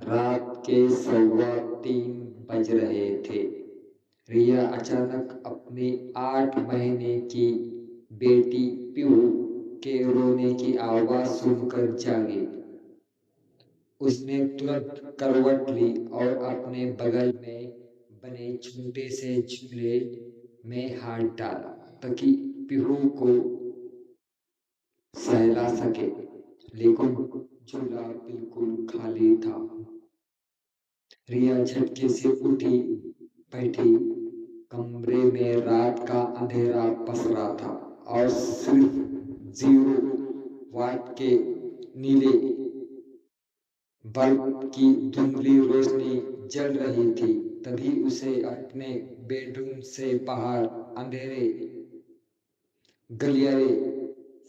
रात के 3:15 बज रहे थे। रिया अचानक अपनी 8 महीने की बेटी पीहू के रोने की आवाज सुनकर जागी। उसने तुरंत करवट ली और अपने बगल में बने छोटे से झूले में हाथ डाला ताकि पीहू को सहला सके, लेकिन झूला बिल्कुल खाली था। रिया झटके से उठी बैठी। कमरे में रात का अंधेरा पसरा था और सिर्फ 0 वाट के नीले बल्ब की धुंधली रोशनी जल रही थी। तभी उसे अपने बेडरूम से बाहर अंधेरे गलियारे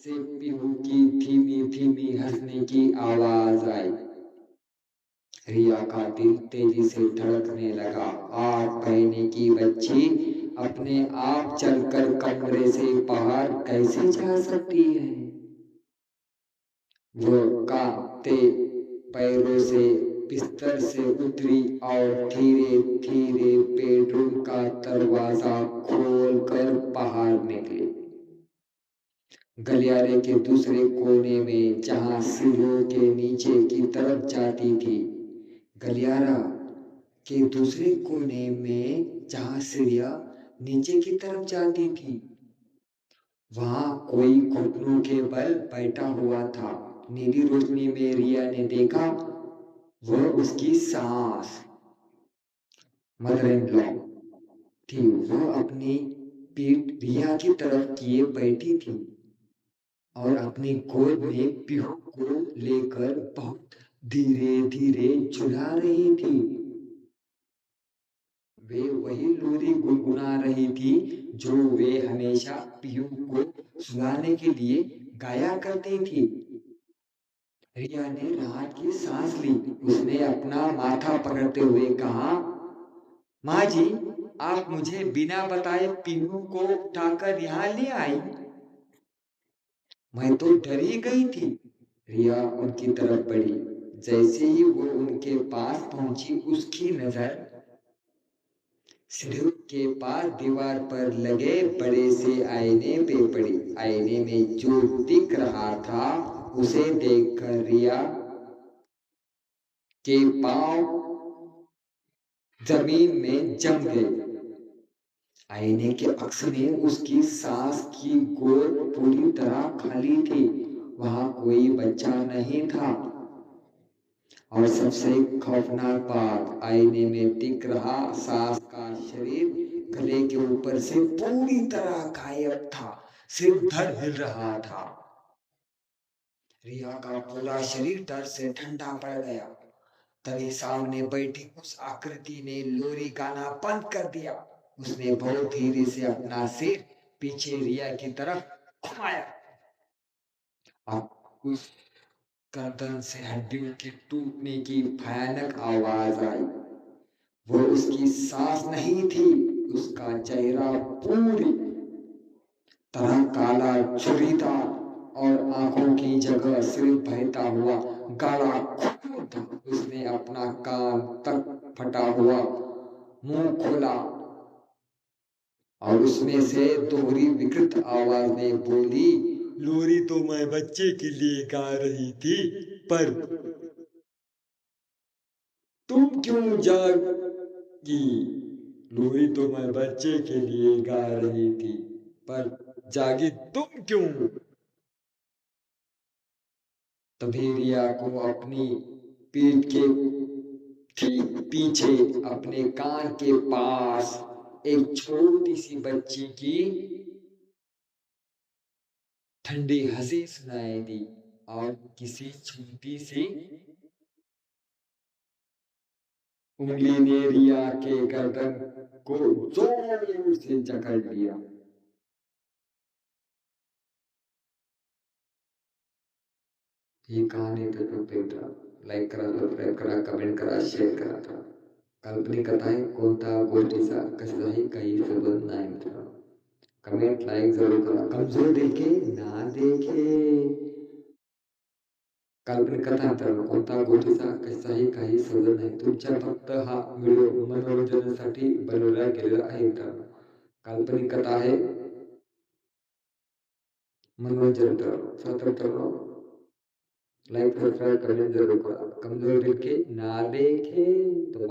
से पीहू की धीमी धीमी हंसने की आवाज आई। रिया का दिल तेजी से धड़कने लगा। 8 महीने की बच्ची अपने आप चलकर कमरे से बाहर कैसे जा सकती है? वो कांपते पैरों से बिस्तर से उतरी और धीरे धीरे बेडरूम का दरवाजा खोलकर बाहर निकली। गलियारे के दूसरे कोने में, जहां सीढ़ियों के नीचे की तरफ जाती थी, गलियारा के दूसरे कोने में जहां सीढ़ियां नीचे की तरफ जाती थी, वहां कोई घुटनों के बल बैठा हुआ था। नीली रोशनी में रिया ने देखा वह उसकी सास मदर इन लॉ थी। वह अपनी पीठ रिया की तरफ किए बैठी थी और अपनी गोद में पीहू को लेकर बहुत धीरे धीरे झुला रही थी। वे वही लोरी गुनगुना रही थी जो वे हमेशा पीहू को सुलाने के लिए गाया करती थी। रिया ने राहत की सांस ली। उसने अपना माथा पकड़ते हुए कहा, माँ जी, आप मुझे बिना बताए पीहू को उठाकर यहाँ ले आई। मैं तो डर ही गई थी। रिया उनकी तरफ बढ़ी। जैसे ही वो उनके पास पहुंची, उसकी नजर सीढ़ी के पास दीवार पर लगे बड़े से आईने पे पड़ी। आईने में जो दिख रहा था उसे देखकर रिया के पांव जमीन में जम गए। आईने के अक्स में उसकी सास की गोद पूरी तरह खाली थी। वहां कोई बच्चा नहीं था। और सबसे खौफनाक बात, आईने में दिख रहा सास का शरीर गले के ऊपर से पूरी तरह गायब था। सिर्फ धड़ हिल रहा था। रिया का पूरा शरीर डर से ठंडा पड़ गया। तभी सामने बैठी उस आकृति ने लोरी गाना बंद कर दिया। उसने बहुत धीरे से अपना सिर पीछे रिया की तरफ घुमाया। अब उस गर्दन से हड्डियों के टूटने की भयानक आवाज आई। वो उसकी सांस नहीं थी। उसका चेहरा पूरी तरह काला, छुरीदार और आंखों की जगह सिर्फ बहता हुआ गाढ़ा खून था। उसने अपना कान तक फटा हुआ मुंह खोला और उसमें से दोहरी विकृत आवाज में बोली, लोरी तो मैं बच्चे के लिए गा रही थी, पर तुम क्यों जागी? लोरी तो मैं बच्चे के लिए गा रही थी, पर जागी तुम क्यों? तभी रिया को अपनी पीठ के ठीक पीछे अपने कान के पास एक छोटी सी बच्ची की ठंडी हंसी सुनाई दी और किसी छोटी सी उंगली ने रिया के गर्दन को जोर से जकड़ लिया। ये कहानी था। लाईक करा, सबस्क्राईब करा, कमेंट करा, शेअर करा था. काल्पनिक कथाएं कोणत्या गोष्टीचा कशाही काही संबंध नाही मित्रांनो. कमेंट लाईक जरूर करा. कमजोर देखे ना देखे. काल्पनिक कथा मित्रांनो कोणता गोष्टीचा कशाही काही संबंध नाही. तुमच्या फक्त हा व्हिडिओ मनोरंजनासाठी बनवला गेलेला आहे मित्रांनो. काल्पनिक कथा आहे मनोरंजन मित्रांनो. चला तर मित्रांनो लाइक सब्सक्राइब करने जरूर करा. कमजोर दिल के ना देखे तो